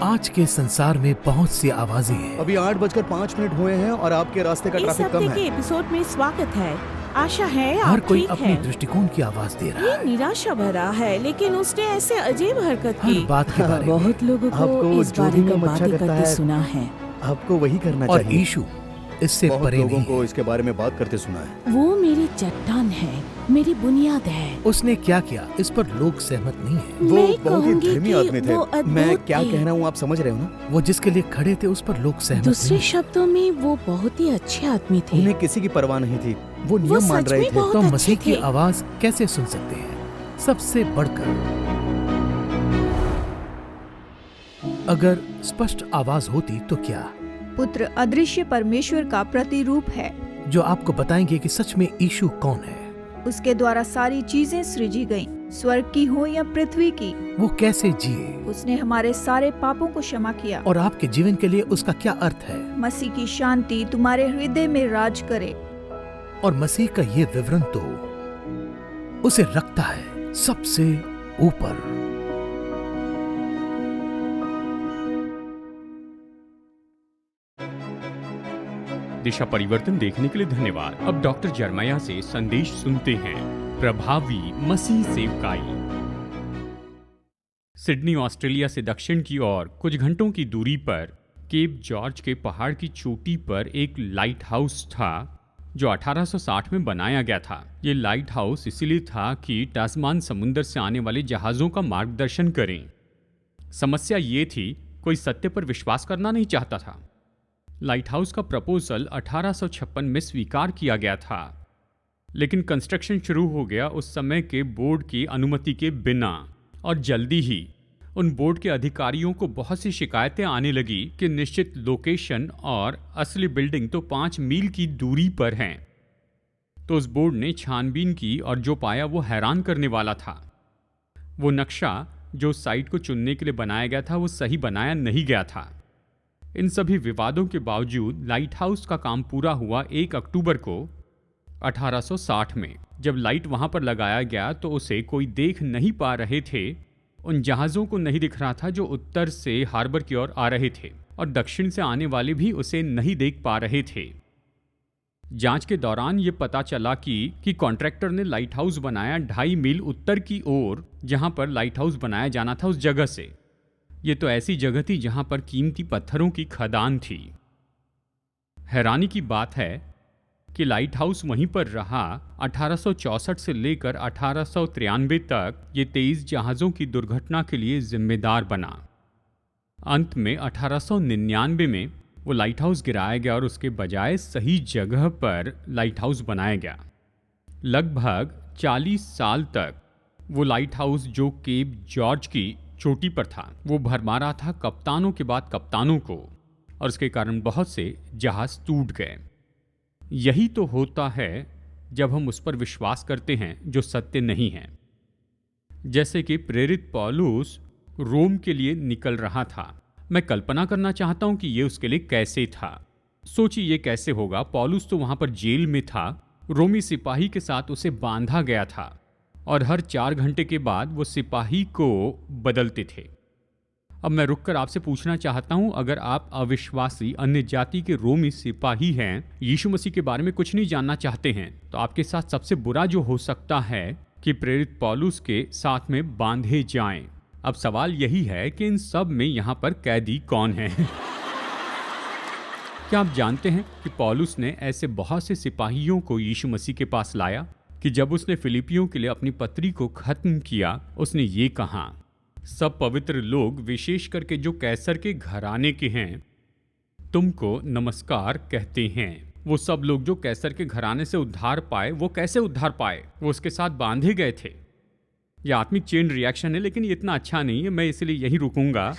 आज के संसार में बहुत सी आवाजें हैं। अभी 8:05 हुए हैं और आपके रास्ते का इस ट्रैफिक कम हफ्ते के है। एपिसोड में स्वागत है। आशा है हर आप कोई ठीक अपनी हैं। दृष्टिकोण की आवाज दे रहा ये है, निराशा भरा है, लेकिन उसने ऐसे अजीब हरकत हर की। बात के बारे में। बहुत लोगों को आपको इस जो बारे भी में मन अच्छा बातें करता करते है, सुना है। आपको वही करना और चाहिए। यीशु इससे बहुत परे लोगों नहीं को है। इसके बारे में बात करते सुना है। वो मेरी चट्टान है, मेरी बुनियाद है। उसने क्या किया इस पर लोग सहमत नहीं है। वो मैं बहुत ही कहूंगी धर्मी कि आदमी थे। वो अद्भुत मैं क्या थे। कह रहा हूँ आप समझ रहे हो ना? वो जिसके लिए खड़े थे उस पर लोग सहमत दूसरे नहीं। शब्दों में वो बहुत ही अच्छे आदमी थे। उन्हें किसी की परवाह नहीं थी। वो वो नियम मान सच रहे में थे। बहुत तो अच्छे मसीह की थे। आवाज कैसे सुन सकते हैं? सबसे बढ़कर अगर स्पष्ट आवाज होती तो क्या, पुत्र अदृश्य परमेश्वर का प्रतिरूप है। जो आपको बताएंगे कि सच में यीशु कौन है, उसके द्वारा सारी चीजें सृजी गईं, स्वर्ग की हो या पृथ्वी की। वो कैसे जिए उसने हमारे सारे पापों को क्षमा किया। और आपके जीवन के लिए उसका क्या अर्थ है। मसीह की शांति तुम्हारे हृदय में राज करे। और मसीह का ये विवरण तो उसे रखता है सबसे ऊपर। दिशा परिवर्तन देखने के लिए धन्यवाद। अब डॉक्टर जरमया से संदेश सुनते हैं। प्रभावी मसीह सेवकाई। सिडनी ऑस्ट्रेलिया से दक्षिण की ओर कुछ घंटों की दूरी पर केप जॉर्ज के पहाड़ की चोटी पर एक लाइट हाउस था जो 1860 में बनाया गया था। ये लाइट हाउस इसीलिए था कि टास्मान समुद्र से आने वाले जहाज़ों का मार्गदर्शन करें। समस्या ये थी, कोई सत्य पर विश्वास करना नहीं चाहता था। लाइट हाउस का प्रपोजल 1856 में स्वीकार किया गया था, लेकिन कंस्ट्रक्शन शुरू हो गया उस समय के बोर्ड की अनुमति के बिना। और जल्दी ही उन बोर्ड के अधिकारियों को बहुत सी शिकायतें आने लगी कि निश्चित लोकेशन और असली बिल्डिंग तो 5 मील की दूरी पर हैं। तो उस बोर्ड ने छानबीन की और जो पाया वो हैरान करने वाला था। वो नक्शा जो साइट को चुनने के लिए बनाया गया था वो सही बनाया नहीं गया था। इन सभी विवादों के बावजूद लाइट हाउस का काम पूरा हुआ 1 अक्टूबर को 1860 में। जब लाइट वहां पर लगाया गया तो उसे कोई देख नहीं पा रहे थे। उन जहाज़ों को नहीं दिख रहा था जो उत्तर से हार्बर की ओर आ रहे थे, और दक्षिण से आने वाले भी उसे नहीं देख पा रहे थे। जांच के दौरान ये पता चला कि कॉन्ट्रैक्टर ने लाइट हाउस बनाया 2.5 मील उत्तर की ओर, जहां पर लाइट हाउस बनाया जाना था उस जगह से। ये तो ऐसी जगह थी जहां पर कीमती पत्थरों की खदान थी। हैरानी की बात है कि लाइट हाउस वहीं पर रहा। 1864 से लेकर 1893 तक ये 23 जहाज़ों की दुर्घटना के लिए जिम्मेदार बना। अंत में 1899 में वो लाइट हाउस गिराया गया और उसके बजाय सही जगह पर लाइट हाउस बनाया गया। लगभग 40 साल तक वो लाइट हाउस जो केप जॉर्ज की चोटी पर था वो भरमा रहा था कप्तानों के बाद कप्तानों को, और उसके कारण बहुत से जहाज टूट गए। यही तो होता है जब हम उस पर विश्वास करते हैं जो सत्य नहीं है। जैसे कि प्रेरित पौलुस रोम के लिए निकल रहा था। मैं कल्पना करना चाहता हूं कि यह उसके लिए कैसे था। सोचिए ये कैसे होगा। पौलुस तो वहां पर जेल में था, रोमी सिपाही के साथ उसे बांधा गया था और हर 4 घंटे के बाद वो सिपाही को बदलते थे। अब मैं रुककर आपसे पूछना चाहता हूं, अगर आप अविश्वासी अन्य जाति के रोमी सिपाही हैं, यीशु मसीह के बारे में कुछ नहीं जानना चाहते हैं, तो आपके साथ सबसे बुरा जो हो सकता है कि प्रेरित पौलुस के साथ में बांधे जाएं। अब सवाल यही है कि इन सब में यहां पर कैदी कौन है? क्या आप जानते हैं कि पौलुस ने ऐसे बहुत से सिपाहियों को यीशु मसीह के पास लाया कि जब उसने फिलिपियों के लिए अपनी पत्री को खत्म किया, उसने ये कहा, सब पवित्र लोग विशेष करके जो कैसर के घराने के हैं तुमको नमस्कार कहते हैं। वो सब लोग जो कैसर के घराने से उद्धार पाए, वो कैसे उद्धार पाए? वो उसके साथ बांधे गए थे। यह आत्मिक चेन रिएक्शन है, लेकिन ये इतना अच्छा नहीं है, मैं इसलिए यहीं रुकूंगा।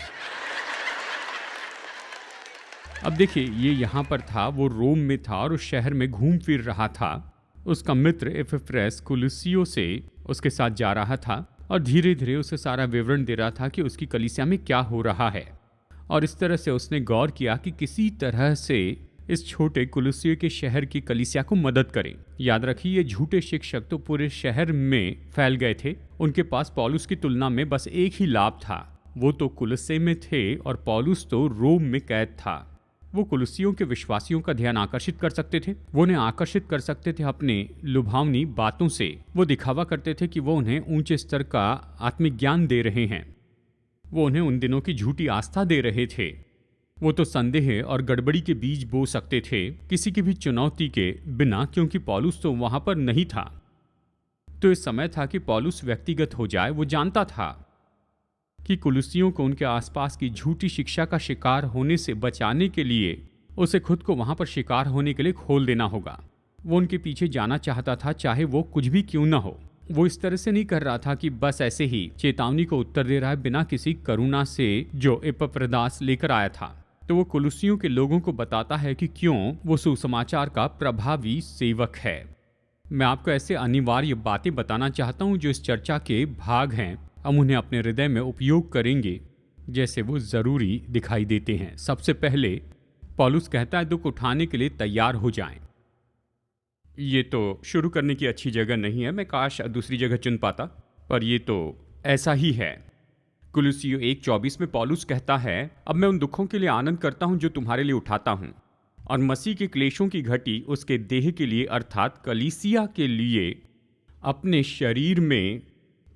अब देखिए, ये यहाँ पर था, वो रोम में था और उस शहर में घूम फिर रहा था। उसका मित्र एपिफ्रेस कुलुसियो से उसके साथ जा रहा था और धीरे धीरे उसे सारा विवरण दे रहा था कि उसकी कलीसिया में क्या हो रहा है। और इस तरह से उसने गौर किया कि किसी तरह से इस छोटे कुलुसियो के शहर की कलीसिया को मदद करें। याद रखिए, ये झूठे शिक्षक तो पूरे शहर में फैल गए थे। उनके पास पौलुस की तुलना में बस एक ही लाभ था, वो तो कुलस्से में थे और पौलुस तो रोम में कैद था। वो कुलुसियों के विश्वासियों का ध्यान आकर्षित कर सकते थे, वो उन्हें आकर्षित कर सकते थे अपने लुभावनी बातों से। वो दिखावा करते थे कि वो उन्हें ऊंचे स्तर का आत्मिक ज्ञान दे रहे हैं। वो उन्हें उन दिनों की झूठी आस्था दे रहे थे। वो तो संदेह और गड़बड़ी के बीज बो सकते थे किसी की भी चुनौती के बिना, क्योंकि पौलुस तो वहां पर नहीं था। तो इस समय था कि पौलुस व्यक्तिगत हो जाए। वो जानता था कि कुलुसियों को उनके आसपास की झूठी शिक्षा का शिकार होने से बचाने के लिए उसे खुद को वहां पर शिकार होने के लिए खोल देना होगा। वो उनके पीछे जाना चाहता था, चाहे वो कुछ भी क्यों ना हो। वो इस तरह से नहीं कर रहा था कि बस ऐसे ही चेतावनी को उत्तर दे रहा है बिना किसी करुणा से जो एपफ्रदास लेकर आया था। तो वो कुलुसियों के लोगों को बताता है कि क्यों वो सुसमाचार का प्रभावी सेवक है। मैं आपको ऐसे अनिवार्य बातें बताना चाहता हूं जो इस चर्चा के भाग हैं। हम उन्हें अपने हृदय में उपयोग करेंगे जैसे वो जरूरी दिखाई देते हैं। सबसे पहले पौलुस कहता है दुख उठाने के लिए तैयार हो जाएं। ये तो शुरू करने की अच्छी जगह नहीं है, मैं काश दूसरी जगह चुन पाता, पर ये तो ऐसा ही है। कुलुसियों 1:24 में पौलुस कहता है, अब मैं उन दुखों के लिए आनंद करता हूं जो तुम्हारे लिए उठाता हूं, और मसीह के क्लेशों की घटी उसके देह के लिए अर्थात कलीसिया के लिए अपने शरीर में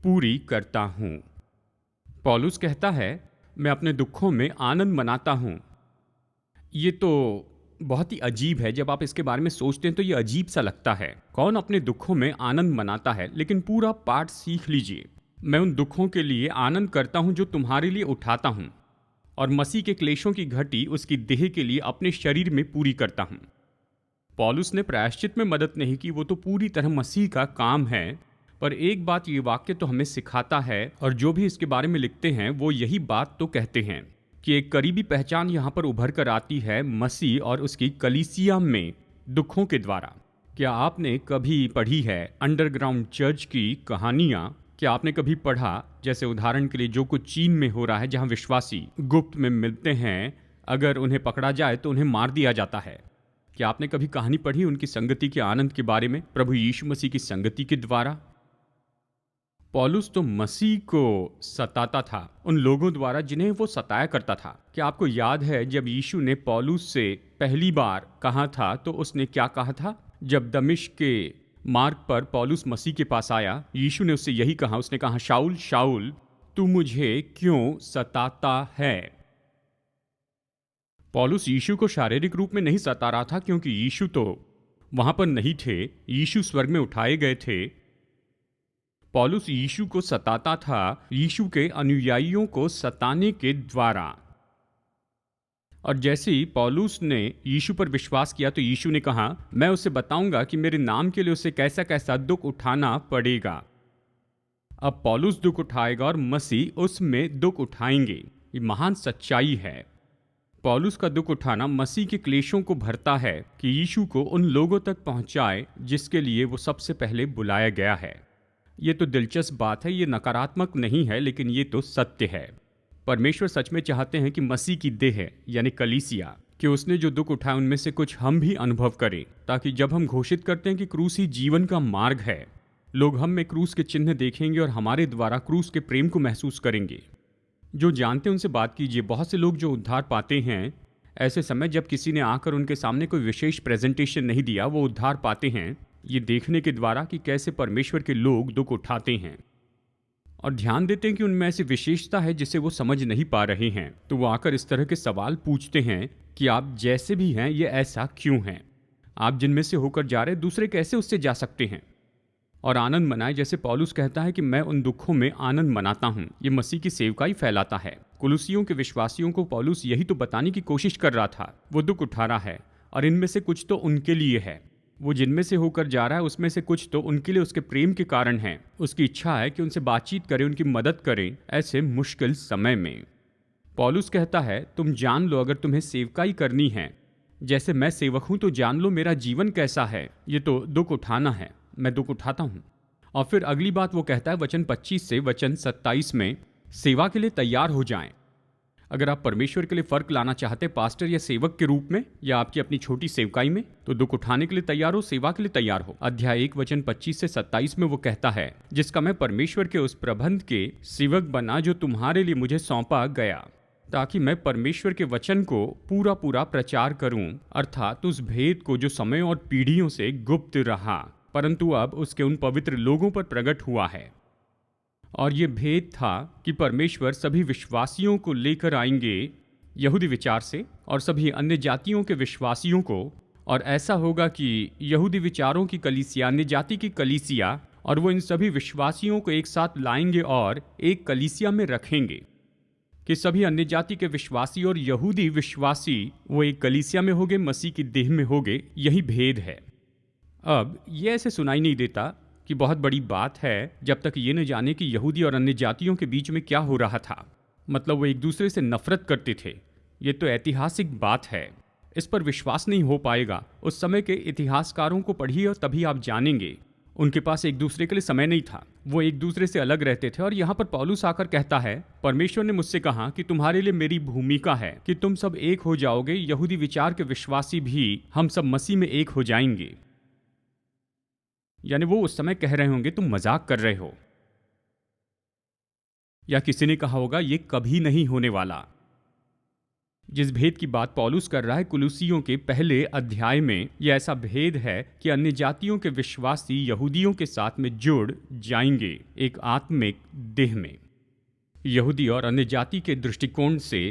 पूरी करता हूं। पौलुस कहता है मैं अपने दुखों में आनंद मनाता हूं। ये तो बहुत ही अजीब है। जब आप इसके बारे में सोचते हैं तो ये अजीब सा लगता है। कौन अपने दुखों में आनंद मनाता है? लेकिन पूरा पाठ सीख लीजिए। मैं उन दुखों के लिए आनंद करता हूं जो तुम्हारे लिए उठाता हूं, और मसीह के क्लेशों की घटी उसकी देह के लिए अपने शरीर में पूरी करता हूं। पौलुस ने प्रायश्चित में मदद नहीं की, वो तो पूरी तरह मसीह का काम है। पर एक बात ये वाक्य तो हमें सिखाता है, और जो भी इसके बारे में लिखते हैं वो यही बात तो कहते हैं कि एक करीबी पहचान यहाँ पर उभर कर आती है मसीह और उसकी कलीसिया में दुखों के द्वारा। क्या आपने कभी पढ़ी है अंडरग्राउंड चर्च की कहानियाँ? क्या आपने कभी पढ़ा, जैसे उदाहरण के लिए जो कुछ चीन में हो रहा है, जहाँ विश्वासी गुप्त में मिलते हैं, अगर उन्हें पकड़ा जाए तो उन्हें मार दिया जाता है? क्या आपने कभी कहानी पढ़ी उनकी संगति के आनंद के बारे में, प्रभु यीशु मसीह की संगति के द्वारा? पौलुस तो मसीह को सताता था उन लोगों द्वारा जिन्हें वो सताया करता था। क्या आपको याद है जब यीशु ने पौलुस से पहली बार कहा था तो उसने क्या कहा था? जब दमिश्क के मार्ग पर पौलुस मसीह के पास आया, यीशु ने उससे यही कहा। उसने कहा, शाऊल शाऊल तू मुझे क्यों सताता है? पौलुस यीशु को शारीरिक रूप में नहीं सता रहा था, क्योंकि यीशु तो वहां पर नहीं थे। यीशु स्वर्ग में उठाए गए थे। पौलुस यीशु को सताता था यीशु के अनुयायियों को सताने के द्वारा। और जैसे ही पौलुस ने यीशु पर विश्वास किया तो यीशु ने कहा, मैं उसे बताऊंगा कि मेरे नाम के लिए उसे कैसा कैसा दुख उठाना पड़ेगा। अब पौलुस दुख उठाएगा और मसीह उसमें दुख उठाएंगे। ये महान सच्चाई है। पौलुस का दुख उठाना मसीह के क्लेशों को भरता है कि यीशु को उन लोगों तक पहुंचाए जिसके लिए वो सबसे पहले बुलाया गया है। ये तो दिलचस्प बात है। ये नकारात्मक नहीं है, लेकिन ये तो सत्य है। परमेश्वर सच में चाहते हैं कि मसीह की देह यानी कलीसिया, कि उसने जो दुख उठाए उनमें से कुछ हम भी अनुभव करें, ताकि जब हम घोषित करते हैं कि क्रूस ही जीवन का मार्ग है, लोग हम में क्रूस के चिन्ह देखेंगे और हमारे द्वारा क्रूस के प्रेम को महसूस करेंगे। जो जानते हैं उनसे बात कीजिए। बहुत से लोग जो उद्धार पाते हैं, ऐसे समय जब किसी ने आकर उनके सामने कोई विशेष प्रेजेंटेशन नहीं दिया, वो उद्धार पाते हैं ये देखने के द्वारा कि कैसे परमेश्वर के लोग दुख उठाते हैं और ध्यान देते हैं कि उनमें ऐसी विशेषता है जिसे वो समझ नहीं पा रहे हैं। तो वो आकर इस तरह के सवाल पूछते हैं कि आप जैसे भी हैं ये ऐसा क्यों हैं? आप जिनमें से होकर जा रहे दूसरे कैसे उससे जा सकते हैं? और आनंद मनाए, जैसे पौलुस कहता है कि मैं उन दुखों में आनंद मनाता हूं। ये मसीह की सेवकाई फैलाता है। कुलुसियों के विश्वासियों को पौलुस यही तो बताने की कोशिश कर रहा था। वो दुख उठा रहा है और इनमें से कुछ तो उनके लिए है। वो जिनमें से होकर जा रहा है उसमें से कुछ तो उनके लिए उसके प्रेम के कारण है। उसकी इच्छा है कि उनसे बातचीत करें, उनकी मदद करें ऐसे मुश्किल समय में। पौलुस कहता है तुम जान लो, अगर तुम्हें सेवकाई करनी है जैसे मैं सेवक हूं, तो जान लो मेरा जीवन कैसा है। ये तो दुख उठाना है, मैं दुख उठाता हूं। और फिर अगली बात वो कहता है वचन 25 से वचन 27 में, सेवा के लिए तैयार हो जाएं। अगर आप परमेश्वर के लिए फर्क लाना चाहते हैं पास्टर या सेवक के रूप में या आपकी अपनी छोटी सेवकाई में, तो दुख उठाने के लिए तैयार हो, सेवा के लिए तैयार हो। अध्याय 1 वचन 25 से 27 में वो कहता है, जिसका मैं परमेश्वर के उस प्रबंध के सेवक बना जो तुम्हारे लिए मुझे सौंपा गया, ताकि मैं परमेश्वर के वचन को पूरा पूरा प्रचार करूं, अर्थात उस भेद को जो समय और पीढ़ियों से गुप्त रहा परंतु अब उसके उन पवित्र लोगों पर प्रकट हुआ है। और ये भेद था कि परमेश्वर सभी विश्वासियों को लेकर आएंगे यहूदी विचार से और सभी अन्य जातियों के विश्वासियों को, और ऐसा होगा कि यहूदी विचारों की कलीसिया अन्य जाति की कलीसिया, और वो इन सभी विश्वासियों को एक साथ लाएंगे और एक कलीसिया में रखेंगे कि सभी अन्य जाति के विश्वासी और यहूदी विश्वासी वो एक कलीसिया में होंगे, मसीह की देह में होंगे। यही भेद है। अब ये ऐसे सुनाई नहीं देता कि बहुत बड़ी बात है जब तक ये न जाने कि यहूदी और अन्य जातियों के बीच में क्या हो रहा था। मतलब वो एक दूसरे से नफरत करते थे। ये तो ऐतिहासिक बात है, इस पर विश्वास नहीं हो पाएगा। उस समय के इतिहासकारों को पढ़िए और तभी आप जानेंगे। उनके पास एक दूसरे के लिए समय नहीं था, वो एक दूसरे से अलग रहते थे। और यहाँ पर पौलुस आकर कहता है, परमेश्वर ने मुझसे कहा कि तुम्हारे लिए मेरी भूमिका है कि तुम सब एक हो जाओगे। यहूदी विचार के विश्वासी भी हम सब मसीह में एक हो जाएंगे। यानी वो उस समय कह रहे होंगे तुम मजाक कर रहे हो, या किसी ने कहा होगा ये कभी नहीं होने वाला। जिस भेद की बात पौलुस कर रहा है कुलुसियों के पहले अध्याय में, यह ऐसा भेद है कि अन्य जातियों के विश्वासी यहूदियों के साथ में जुड़ जाएंगे एक आत्मिक देह में। यहूदी और अन्य जाति के दृष्टिकोण से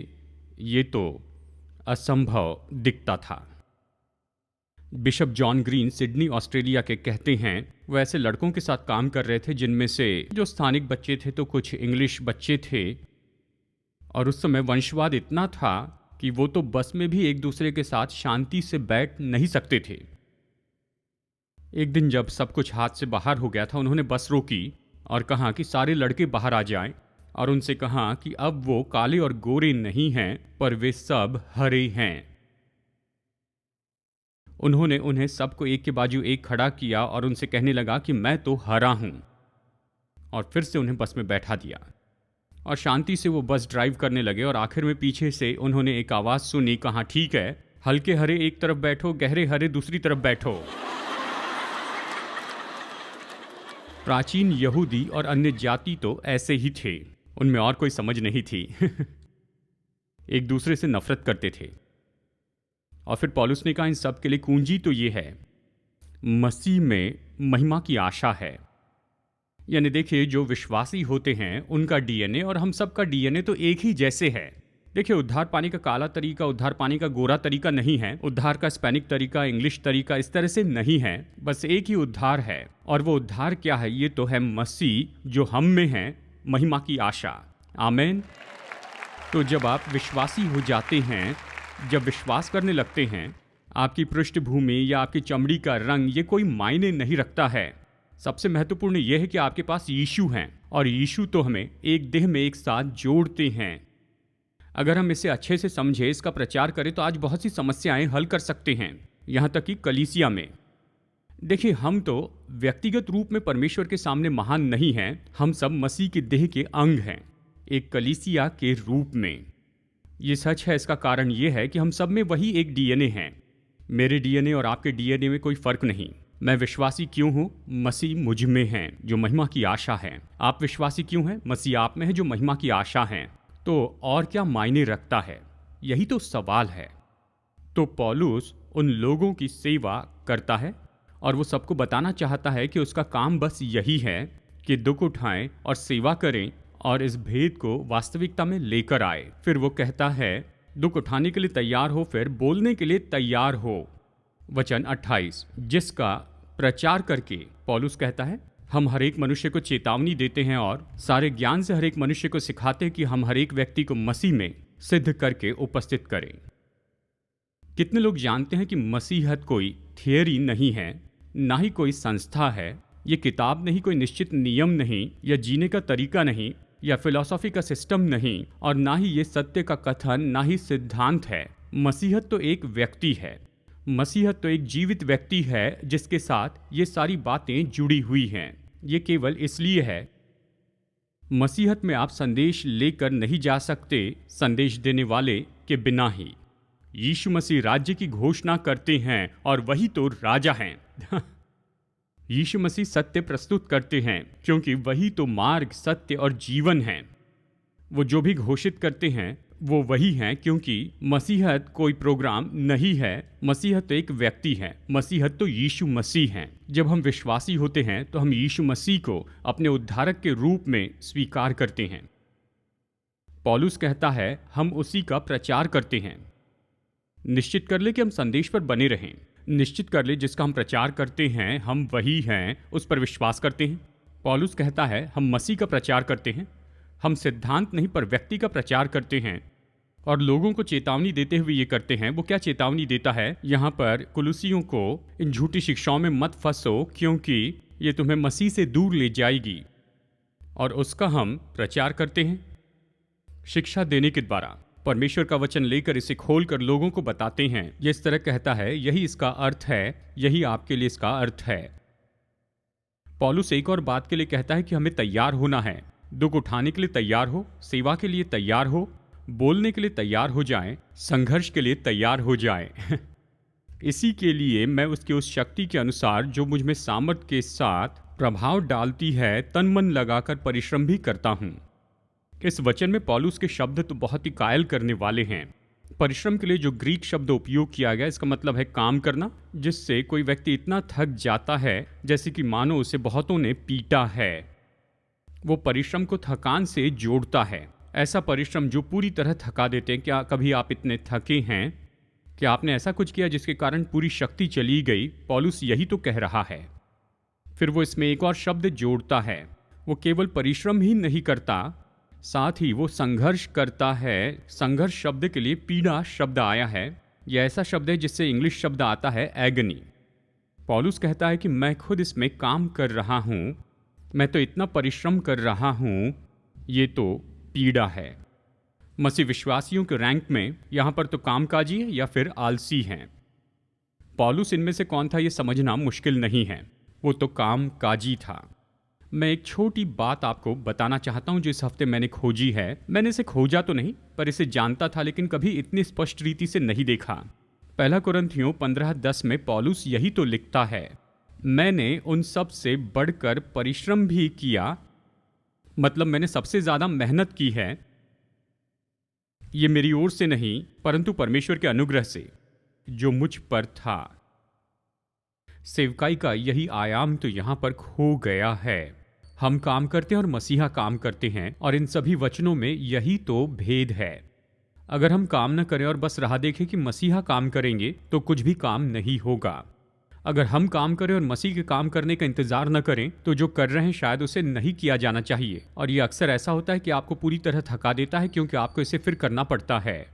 ये तो असंभव दिखता था। Bishop John green Sydney Australia के कहते हैं वो ऐसे लड़कों के साथ काम कर रहे थे जिनमें से जो स्थानिक बच्चे थे तो कुछ इंग्लिश बच्चे थे, और उस समय वंशवाद इतना था कि वो तो बस में भी एक दूसरे के साथ शांति से बैठ नहीं सकते थे। एक दिन जब सब कुछ हाथ से बाहर हो गया था, उन्होंने बस रोकी और कहा कि सारे लड़के बाहर आ जाएं, और उनसे कहा कि अब वो काले और गोरे नहीं हैं पर वे सब हरे हैं। उन्होंने उन्हें सबको एक के बाजू एक खड़ा किया और उनसे कहने लगा कि मैं तो हरा हूं, और फिर से उन्हें बस में बैठा दिया और शांति से वो बस ड्राइव करने लगे। और आखिर में पीछे से उन्होंने एक आवाज सुनी, कहा ठीक है, हल्के हरे एक तरफ बैठो, गहरे हरे दूसरी तरफ बैठो। प्राचीन यहूदी और अन्य जाति तो ऐसे ही थे, उनमें और कोई समझ नहीं थी। एक दूसरे से नफरत करते थे। और फिर पौलुस ने कहा इन सब के लिए कुंजी तो ये है, मसीह में महिमा की आशा है। यानी देखिए, जो विश्वासी होते हैं उनका डीएनए और हम सब का डीएनए तो एक ही जैसे है। देखिए, उद्धार पाने का काला तरीका, उद्धार पाने का गोरा तरीका नहीं है, उद्धार का स्पेनिक तरीका, इंग्लिश तरीका, इस तरह से नहीं है। बस एक ही उद्धार है। और वो उद्धार क्या है? ये तो है मसीह जो हम में है, महिमा की आशा। आमीन। तो जब आप विश्वासी हो जाते हैं, जब विश्वास करने लगते हैं, आपकी पृष्ठभूमि या आपकी चमड़ी का रंग ये कोई मायने नहीं रखता है। सबसे महत्वपूर्ण यह है कि आपके पास यीशु हैं, और यीशु तो हमें एक देह में एक साथ जोड़ते हैं। अगर हम इसे अच्छे से समझे, इसका प्रचार करें, तो आज बहुत सी समस्याएं हल कर सकते हैं, यहाँ तक कि कलीसिया में। देखिए, हम तो व्यक्तिगत रूप में परमेश्वर के सामने महान नहीं हैं, हम सब मसीह के देह के अंग हैं, एक कलीसिया के रूप में। ये सच है। इसका कारण ये है कि हम सब में वही एक डीएनए है। मेरे डीएनए और आपके डीएनए में कोई फर्क नहीं। मैं विश्वासी क्यों हूँ? मसीह मुझ में है जो महिमा की आशा है। आप विश्वासी क्यों हैं? मसीह आप में है जो महिमा की आशा है। तो और क्या मायने रखता है? यही तो सवाल है। तो पौलुस उन लोगों की सेवा करता है और वो सबको बताना चाहता है कि उसका काम बस यही है कि दुख उठाएं और सेवा करें और इस भेद को वास्तविकता में लेकर आए। फिर वो कहता है दुख उठाने के लिए तैयार हो, फिर बोलने के लिए तैयार हो। वचन 28, जिसका प्रचार करके पौलुस कहता है हम हर एक मनुष्य को चेतावनी देते हैं और सारे ज्ञान से हर एक मनुष्य को सिखाते हैं कि हम हर एक व्यक्ति को मसीह में सिद्ध करके उपस्थित करें। कितने लोग जानते हैं कि मसीहत कोई थियरी नहीं है, ना ही कोई संस्था है, ये किताब नहीं, कोई निश्चित नियम नहीं, या जीने का तरीका नहीं, या फिलॉसफी का सिस्टम नहीं, और ना ही ये सत्य का कथन, ना ही सिद्धांत है। मसीहत तो एक व्यक्ति है। मसीहत तो एक जीवित व्यक्ति है जिसके साथ ये सारी बातें जुड़ी हुई हैं। ये केवल इसलिए है मसीहत में आप संदेश लेकर नहीं जा सकते संदेश देने वाले के बिना ही। यीशु मसीह राज्य की घोषणा करते हैं और वही तो राजा हैं। यीशु मसीह सत्य प्रस्तुत करते हैं क्योंकि वही तो मार्ग, सत्य और जीवन हैं। वो जो भी घोषित करते हैं वो वही हैं, क्योंकि मसीहत कोई प्रोग्राम नहीं है, मसीहत तो एक व्यक्ति है, मसीहत तो यीशु मसीह हैं। जब हम विश्वासी होते हैं तो हम यीशु मसीह को अपने उद्धारक के रूप में स्वीकार करते हैं। पौलुस कहता है हम उसी का प्रचार करते हैं। निश्चित कर ले कि हम संदेश पर बने रहें। निश्चित कर ले जिसका हम प्रचार करते हैं हम वही हैं, उस पर विश्वास करते हैं। पौलुस कहता है हम मसीह का प्रचार करते हैं। हम सिद्धांत नहीं पर व्यक्ति का प्रचार करते हैं और लोगों को चेतावनी देते हुए ये करते हैं। वो क्या चेतावनी देता है यहाँ पर? कुलुसियों को इन झूठी शिक्षाओं में मत फंसो क्योंकि ये तुम्हें मसीह से दूर ले जाएगी, और उसका हम प्रचार करते हैं शिक्षा देने के द्वारा। परमेश्वर का वचन लेकर इसे खोलकर लोगों को बताते हैं। ये इस तरह कहता है, यही इसका अर्थ है, यही आपके लिए इसका अर्थ है। पौलुस एक और बात के लिए कहता है कि हमें तैयार होना है। दुख उठाने के लिए तैयार हो, सेवा के लिए तैयार हो, बोलने के लिए तैयार हो जाएं, संघर्ष के लिए तैयार हो जाएं। इसी के लिए मैं उसकी उस शक्ति के अनुसार जो मुझ में सामर्थ के साथ प्रभाव डालती है तन मन लगाकर परिश्रम भी करता हूं। इस वचन में पौलुस के शब्द तो बहुत ही कायल करने वाले हैं। परिश्रम के लिए जो ग्रीक शब्द उपयोग किया गया, इसका मतलब है काम करना, जिससे कोई व्यक्ति इतना थक जाता है जैसे कि मानो उसे बहुतों ने पीटा है। वो परिश्रम को थकान से जोड़ता है। ऐसा परिश्रम जो पूरी तरह थका देते हैं। क्या कभी आप इतने थके हैं कि आपने ऐसा कुछ किया जिसके कारण पूरी शक्ति चली गई? पौलुस यही तो कह रहा है। फिर वो इसमें एक और शब्द जोड़ता है। वो केवल परिश्रम ही नहीं करता, साथ ही वो संघर्ष करता है। संघर्ष शब्द के लिए पीड़ा शब्द आया है। यह ऐसा शब्द है जिससे इंग्लिश शब्द आता है एगनी। पौलुस कहता है कि मैं खुद इसमें काम कर रहा हूं, मैं तो इतना परिश्रम कर रहा हूं, ये तो पीड़ा है। मसीह विश्वासियों के रैंक में यहां पर तो कामकाजी है या फिर आलसी हैं। पौलुस इनमें से कौन था ये समझना मुश्किल नहीं है, वो तो कामकाजी था। मैं एक छोटी बात आपको बताना चाहता हूं जो इस हफ्ते मैंने खोजी है। मैंने इसे खोजा तो नहीं पर इसे जानता था, लेकिन कभी इतनी स्पष्ट रीति से नहीं देखा। पहला कुरिन्थियों 15:10 में पौलुस यही तो लिखता है, मैंने उन सब से बढ़कर परिश्रम भी किया, मतलब मैंने सबसे ज्यादा मेहनत की है। ये मेरी ओर से नहीं परंतु परमेश्वर के अनुग्रह से जो मुझ पर था। सेवकाई का यही आयाम तो यहां पर खो गया है। हम काम करते हैं और मसीहा काम करते हैं, और इन सभी वचनों में यही तो भेद है। अगर हम काम न करें और बस राह देखें कि मसीहा काम करेंगे तो कुछ भी काम नहीं होगा। अगर हम काम करें और मसीह के काम करने का इंतजार न करें तो जो कर रहे हैं शायद उसे नहीं किया जाना चाहिए। और ये अक्सर ऐसा होता है कि आपको पूरी तरह थका देता है क्योंकि आपको इसे फिर करना पड़ता है।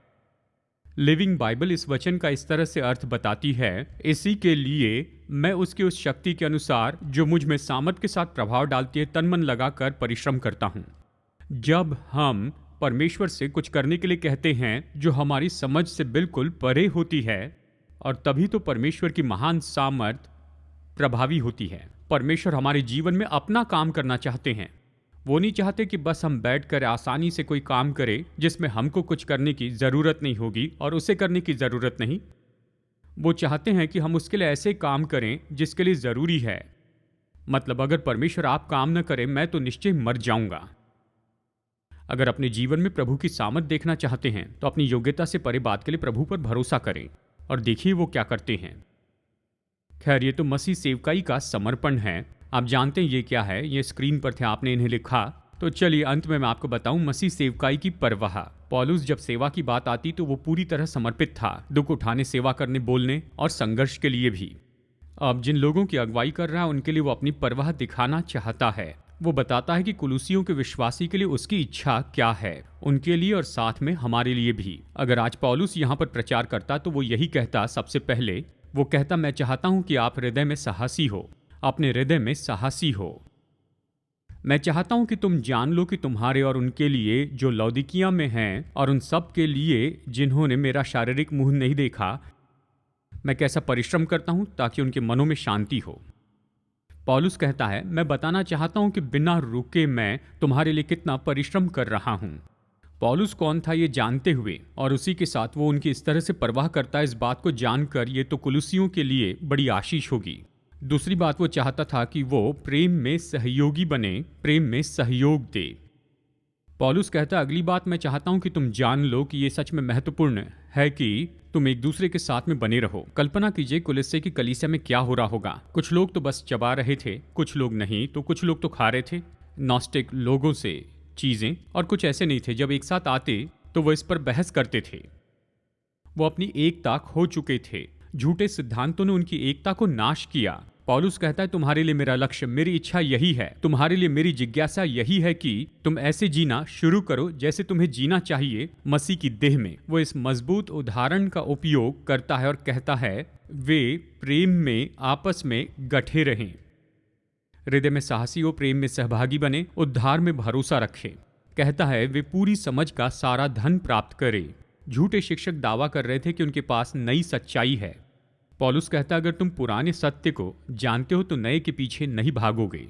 लिविंग बाइबल इस वचन का इस तरह से अर्थ बताती है, इसी के लिए मैं उसकी उस शक्ति के अनुसार जो मुझ में सामर्थ के साथ प्रभाव डालती है तन मन लगाकर परिश्रम करता हूं। जब हम परमेश्वर से कुछ करने के लिए कहते हैं जो हमारी समझ से बिल्कुल परे होती है, और तभी तो परमेश्वर की महान सामर्थ प्रभावी होती है। परमेश्वर हमारे जीवन में अपना काम करना चाहते हैं। वो नहीं चाहते कि बस हम बैठकर आसानी से कोई काम करें जिसमें हमको कुछ करने की ज़रूरत नहीं होगी और उसे करने की ज़रूरत नहीं। वो चाहते हैं कि हम उसके लिए ऐसे काम करें जिसके लिए ज़रूरी है। मतलब अगर परमेश्वर आप काम न करें मैं तो निश्चय मर जाऊंगा। अगर अपने जीवन में प्रभु की सामर्थ देखना चाहते हैं तो अपनी योग्यता से परे बात के लिए प्रभु पर भरोसा करें और देखिए वो क्या करते हैं। खैर, ये तो मसीह सेवकाई का समर्पण है। आप जानते हैं ये क्या है, ये स्क्रीन पर थे, आपने इन्हें लिखा। तो चलिए अंत में मैं आपको बताऊं मसीह सेवकाई की परवाह। पौलुस जब सेवा की बात आती तो वो पूरी तरह समर्पित था, दुख उठाने, सेवा करने, बोलने और संघर्ष के लिए भी। अब जिन लोगों की अगुवाई कर रहा है उनके लिए वो अपनी परवाह दिखाना चाहता है। वो बताता है कि कुलुसियों के विश्वासी के लिए उसकी इच्छा क्या है, उनके लिए और साथ में हमारे लिए भी। अगर आज पौलुस यहाँ पर प्रचार करता तो वो यही कहता। सबसे पहले वो कहता, मैं चाहता हूं कि आप हृदय में साहसी हो, अपने हृदय में साहसी हो। मैं चाहता हूं कि तुम जान लो कि तुम्हारे और उनके लिए जो लौदीकिया में हैं और उन सब के लिए जिन्होंने मेरा शारीरिक मुंह नहीं देखा, मैं कैसा परिश्रम करता हूं ताकि उनके मनों में शांति हो। पौलुस कहता है, मैं बताना चाहता हूं कि बिना रुके मैं तुम्हारे लिए कितना परिश्रम कर रहा हूं। पौलुस कौन था ये जानते हुए और उसी के साथ वो उनकी इस तरह से परवाह करता है, इस बात को जानकर ये तो कुलुसियों के लिए बड़ी आशीष होगी। दूसरी बात, वो चाहता था कि वो प्रेम में सहयोगी बने, प्रेम में सहयोग दे। पौलुस कहता है, अगली बात मैं चाहता हूं कि तुम जान लो कि ये सच में महत्वपूर्ण है कि तुम एक दूसरे के साथ में बने रहो। कल्पना कीजिए कुलिस्से की कलीसिया में क्या हो रहा होगा। कुछ लोग तो बस चबा रहे थे, कुछ लोग नहीं, तो कुछ लोग तो खा रहे थे नॉस्टिक लोगों से चीजें, और कुछ ऐसे नहीं थे। जब एक साथ आते तो वो इस पर बहस करते थे। वो अपनी एकता खो चुके थे। झूठे सिद्धांतों ने उनकी एकता को नाश किया। पौलुस कहता है, तुम्हारे लिए मेरा लक्ष्य, मेरी इच्छा यही है, तुम्हारे लिए मेरी जिज्ञासा यही है कि तुम ऐसे जीना शुरू करो जैसे तुम्हें जीना चाहिए मसीह की देह में। वो इस मजबूत उदाहरण का उपयोग करता है और कहता है, वे प्रेम में आपस में गठे रहें, हृदय में साहसी हो, प्रेम में सहभागी बने, उद्धार में भरोसा रखें। कहता है, वे पूरी समझ का सारा धन प्राप्त करें। झूठे शिक्षक दावा कर रहे थे कि उनके पास नई सच्चाई है। पौलुस कहता है, अगर तुम पुराने सत्य को जानते हो तो नए के पीछे नहीं भागोगे।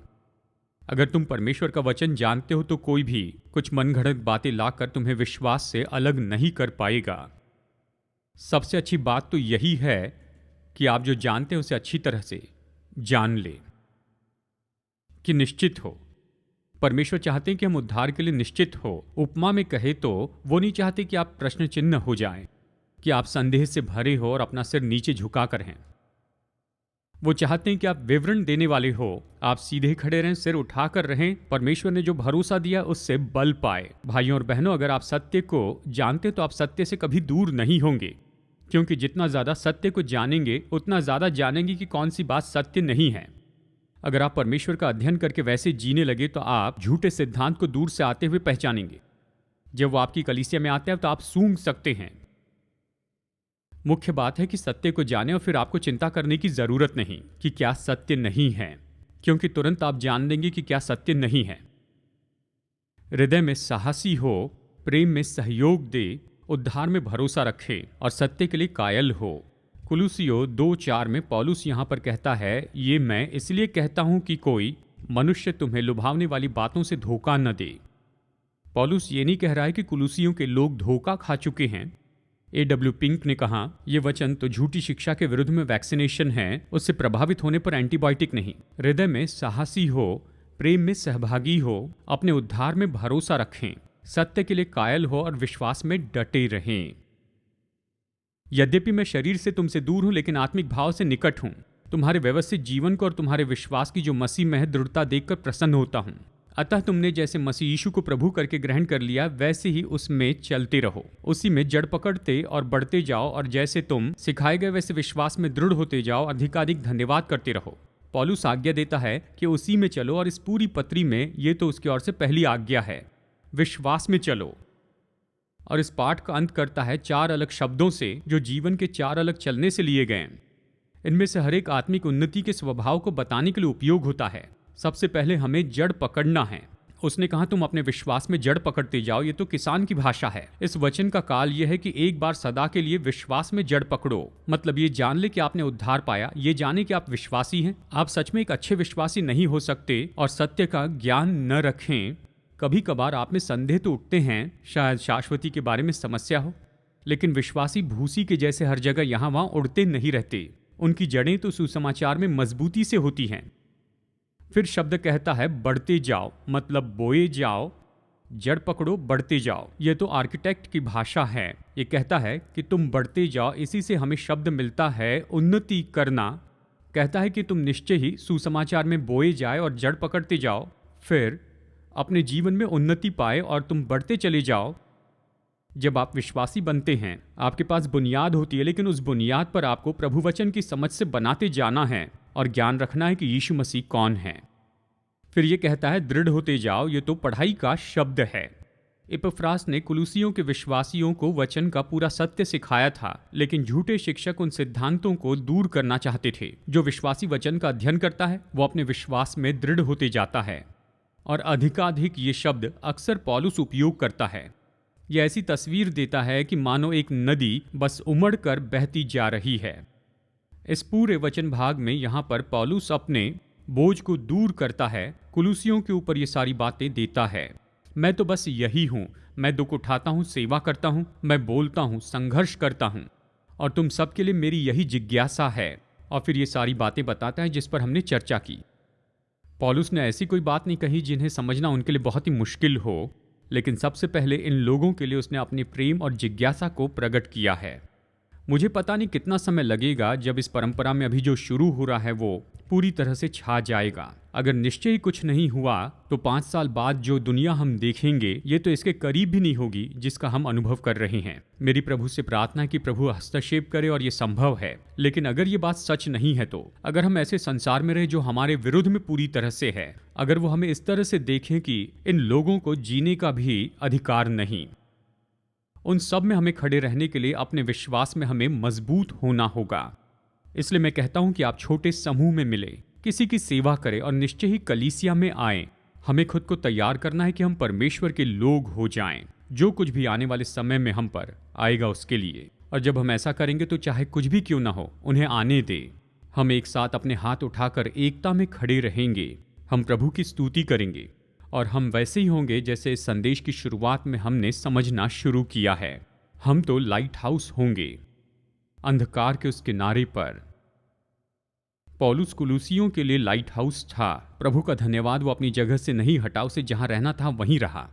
अगर तुम परमेश्वर का वचन जानते हो तो कोई भी कुछ मनगढ़ंत बातें लाकर तुम्हें विश्वास से अलग नहीं कर पाएगा। सबसे अच्छी बात तो यही है कि आप जो जानते हैं उसे अच्छी तरह से जान ले, कि निश्चित हो। परमेश्वर चाहते हैं कि हम उद्धार के लिए निश्चित हो। उपमा में कहे तो वो नहीं चाहते कि आप प्रश्न चिन्ह हो जाएं, कि आप संदेह से भरे हो और अपना सिर नीचे झुका कर हैं। वो चाहते हैं कि आप विवरण देने वाले हो, आप सीधे खड़े रहें, सिर उठाकर रहें, परमेश्वर ने जो भरोसा दिया उससे बल पाए। भाइयों और बहनों, अगर आप सत्य को जानते तो आप सत्य से कभी दूर नहीं होंगे, क्योंकि जितना ज्यादा सत्य को जानेंगे उतना ज्यादा जानेंगे कि कौन सी बात सत्य नहीं है। अगर आप परमेश्वर का अध्ययन करके वैसे जीने लगे तो आप झूठे सिद्धांत को दूर से आते हुए पहचानेंगे। जब वो आपकी कलीसिया में आते हैं तो आप सूंघ सकते हैं। मुख्य बात है कि सत्य को जाने और फिर आपको चिंता करने की जरूरत नहीं कि क्या सत्य नहीं है, क्योंकि तुरंत आप जान लेंगे कि क्या सत्य नहीं है। हृदय में साहसी हो, प्रेम में सहयोग दे, उद्धार में भरोसा रखे और सत्य के लिए कायल हो। कुलुसियों 2:4 में पौलुस यहां पर कहता है, ये मैं इसलिए कहता हूं कि कोई मनुष्य तुम्हें लुभावने वाली बातों से धोखा न दे। पौलुस ये नहीं कह रहा है कि कुलुसियों के लोग धोखा खा चुके हैं। A.W. पिंक ने कहा, यह वचन तो झूठी शिक्षा के विरुद्ध में वैक्सीनेशन है, उससे प्रभावित होने पर एंटीबायोटिक नहीं। हृदय में साहसी हो, प्रेम में सहभागी हो, अपने उद्धार में भरोसा रखें, सत्य के लिए कायल हो और विश्वास में डटे रहें। यद्यपि मैं शरीर से तुमसे दूर हूं लेकिन आत्मिक भाव से निकट हूं। तुम्हारे व्यवस्थित जीवन को और तुम्हारे विश्वास की जो मसीह में है दृढ़ता देखकर प्रसन्न होता हूं। अतः तुमने जैसे मसीह यीशु को प्रभु करके ग्रहण कर लिया वैसे ही उसमें चलते रहो, उसी में जड़ पकड़ते और बढ़ते जाओ, और जैसे तुम सिखाए गए वैसे विश्वास में दृढ़ होते जाओ, अधिकाधिक धन्यवाद करते रहो। पौलुस आज्ञा देता है कि उसी में चलो, और इस पूरी पत्री में ये तो उसकी ओर से पहली आज्ञा है, विश्वास में चलो। और इस पाठ का अंत करता है 4 अलग शब्दों से जो जीवन के 4 अलग चलने से लिए गए। इनमें से हर एक आत्मिक उन्नति के स्वभाव को बताने के लिए उपयोग होता है। सबसे पहले हमें जड़ पकड़ना है। उसने कहा तुम अपने विश्वास में जड़ पकड़ते जाओ। ये तो किसान की भाषा है। इस वचन का काल यह है कि एक बार सदा के लिए विश्वास में जड़ पकड़ो। मतलब ये जान ले कि आपने उद्धार पाया, ये जाने कि आप विश्वासी हैं। आप सच में एक अच्छे विश्वासी नहीं हो सकते और सत्य का ज्ञान न रखें। कभी कभार आप में संदेह तो उठते हैं, शायद शाश्वती के बारे में समस्या हो, लेकिन विश्वासी भूसी के जैसे हर जगह यहाँ वहाँ उड़ते नहीं रहते। उनकी जड़ें तो सुसमाचार में मजबूती से होती हैं। फिर शब्द कहता है बढ़ते जाओ, मतलब बोए जाओ, जड़ पकड़ो, बढ़ते जाओ। ये तो आर्किटेक्ट की भाषा है। ये कहता है कि तुम बढ़ते जाओ। इसी से हमें शब्द मिलता है उन्नति करना। कहता है कि तुम निश्चय ही सुसमाचार में बोए जाए और जड़ पकड़ते जाओ, फिर अपने जीवन में उन्नति पाए और तुम बढ़ते चले जाओ। जब आप विश्वासी बनते हैं आपके पास बुनियाद होती है, लेकिन उस बुनियाद पर आपको प्रभु वचन की समझ से बनाते जाना है और ज्ञान रखना है कि यीशु मसीह कौन है। फिर ये कहता है दृढ़ होते जाओ। ये तो पढ़ाई का शब्द है। इपफ्रास ने कुलुसियों के विश्वासियों को वचन का पूरा सत्य सिखाया था, लेकिन झूठे शिक्षक उन सिद्धांतों को दूर करना चाहते थे। जो विश्वासी वचन का अध्ययन करता है वो अपने विश्वास में दृढ़ होते जाता है। और अधिकाधिक ये शब्द अक्सर पौलुस उपयोग करता है। यह ऐसी तस्वीर देता है कि मानो एक नदी बस उमड़ कर बहती जा रही है। इस पूरे वचन भाग में यहाँ पर पौलुस अपने बोझ को दूर करता है, कुलूसियों के ऊपर ये सारी बातें देता है। मैं तो बस यही हूँ, मैं दुख उठाता हूँ, सेवा करता हूँ, मैं बोलता हूँ, संघर्ष करता हूँ, और तुम सबके लिए मेरी यही जिज्ञासा है। और फिर ये सारी बातें बताता है जिस पर हमने चर्चा की। पौलुस ने ऐसी कोई बात नहीं कही जिन्हें समझना उनके लिए बहुत ही मुश्किल हो, लेकिन सबसे पहले इन लोगों के लिए उसने अपने प्रेम और जिज्ञासा को प्रकट किया है। मुझे पता नहीं कितना समय लगेगा जब इस परंपरा में अभी जो शुरू हो रहा है वो पूरी तरह से छा जाएगा। अगर निश्चय ही कुछ नहीं हुआ तो 5 साल बाद जो दुनिया हम देखेंगे ये तो इसके करीब भी नहीं होगी जिसका हम अनुभव कर रहे हैं। मेरी प्रभु से प्रार्थना है कि प्रभु हस्तक्षेप करे और ये संभव है। लेकिन अगर ये बात सच नहीं है तो अगर हम ऐसे संसार में रहे जो हमारे विरुद्ध में पूरी तरह से है, अगर वो हमें इस तरह से देखें कि इन लोगों को जीने का भी अधिकार नहीं, उन सब में हमें खड़े रहने के लिए अपने विश्वास में हमें मजबूत होना होगा। इसलिए मैं कहता हूं कि आप छोटे समूह में मिले, किसी की सेवा करें और निश्चय ही कलीसिया में आएं। हमें खुद को तैयार करना है कि हम परमेश्वर के लोग हो जाएं, जो कुछ भी आने वाले समय में हम पर आएगा उसके लिए। और जब हम ऐसा करेंगे तो चाहे कुछ भी क्यों ना हो उन्हें आने दे। हम एक साथ अपने हाथ उठाकर एकता में खड़े रहेंगे, हम प्रभु की स्तुति करेंगे और हम वैसे ही होंगे जैसे इस संदेश की शुरुआत में हमने समझना शुरू किया है। हम तो लाइट हाउस होंगे अंधकार के उस किनारे पर। पौलुस कुलूसियों के लिए लाइट हाउस था। प्रभु का धन्यवाद, वो अपनी जगह से नहीं हटा, उसे जहां रहना था वहीं रहा।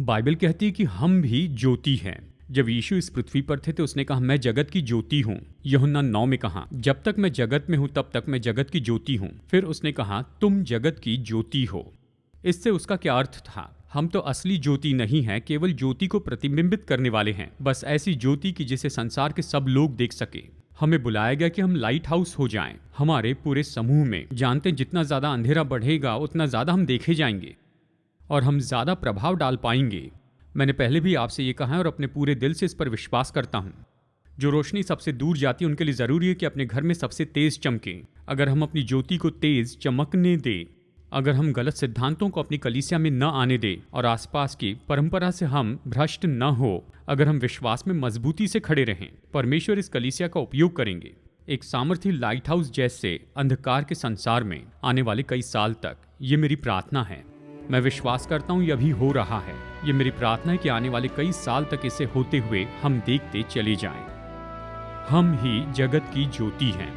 बाइबल कहती है कि हम भी ज्योति हैं। जब यीशु इस पृथ्वी पर थे तो उसने कहा मैं जगत की ज्योति हूं। यूहन्ना 9 में कहा जब तक मैं जगत में हूं तब तक मैं जगत की ज्योति हूं। फिर उसने कहा तुम जगत की ज्योति हो। इससे उसका क्या अर्थ था? हम तो असली ज्योति नहीं हैं, केवल ज्योति को प्रतिबिंबित करने वाले हैं। बस ऐसी ज्योति की जिसे संसार के सब लोग देख सके। हमें बुलाया गया कि हम लाइट हाउस हो जाएं हमारे पूरे समूह में। जानते हैं जितना ज्यादा अंधेरा बढ़ेगा उतना ज्यादा हम देखे जाएंगे और हम ज्यादा प्रभाव डाल पाएंगे। मैंने पहले भी आपसे ये कहा है और अपने पूरे दिल से इस पर विश्वास करता हूँ। जो रोशनी सबसे दूर जाती है उनके लिए जरूरी है कि अपने घर में सबसे तेज चमके। अगर हम अपनी ज्योति को तेज चमकने दें, अगर हम गलत सिद्धांतों को अपनी कलीसिया में न आने दें और आसपास की परंपरा से हम भ्रष्ट न हो, अगर हम विश्वास में मजबूती से खड़े रहें, परमेश्वर इस कलीसिया का उपयोग करेंगे एक सामर्थी लाइट हाउस जैसे अंधकार के संसार में आने वाले कई साल तक। ये मेरी प्रार्थना है। मैं विश्वास करता हूँ यह भी हो रहा है। ये मेरी प्रार्थना है कि आने वाले कई साल तक इसे होते हुए हम देखते चले जाएं। हम ही जगत की ज्योति हैं।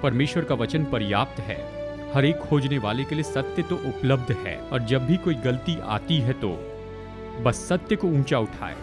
परमेश्वर का वचन पर्याप्त है। हर एक खोजने वाले के लिए सत्य तो उपलब्ध है और जब भी कोई गलती आती है तो बस सत्य को ऊंचा उठाए।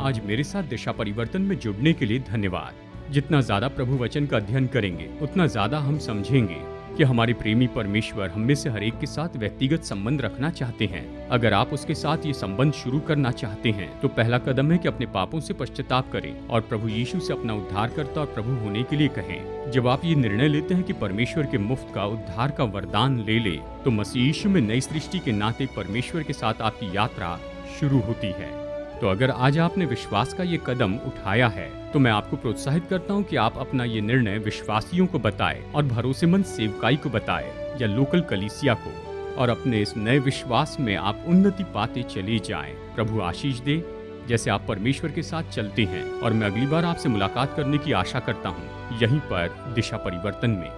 आज मेरे साथ दिशा परिवर्तन में जुड़ने के लिए धन्यवाद। जितना ज्यादा प्रभु वचन का अध्ययन करेंगे उतना ज्यादा हम समझेंगे कि हमारे प्रेमी परमेश्वर हम में से हर एक के साथ व्यक्तिगत संबंध रखना चाहते हैं। अगर आप उसके साथ ये संबंध शुरू करना चाहते हैं तो पहला कदम है कि अपने पापों से पश्चाताप करें और प्रभु यीशु से अपना उद्धारकर्ता और प्रभु होने के लिए कहें। जब आप ये निर्णय लेते हैं कि परमेश्वर के मुफ्त का उद्धार का वरदान ले ले तो मसीह यीशु में नई सृष्टि के नाते परमेश्वर के साथ आपकी यात्रा शुरू होती है। तो अगर आज आपने विश्वास का ये कदम उठाया है तो मैं आपको प्रोत्साहित करता हूँ कि आप अपना ये निर्णय विश्वासियों को बताएं और भरोसेमंद सेवकाई को बताएं या लोकल कलीसिया को, और अपने इस नए विश्वास में आप उन्नति पाते चले जाएं। प्रभु आशीष दे जैसे आप परमेश्वर के साथ चलते हैं। और मैं अगली बार आपसे मुलाकात करने की आशा करता हूँ यहीं पर दिशा परिवर्तन में।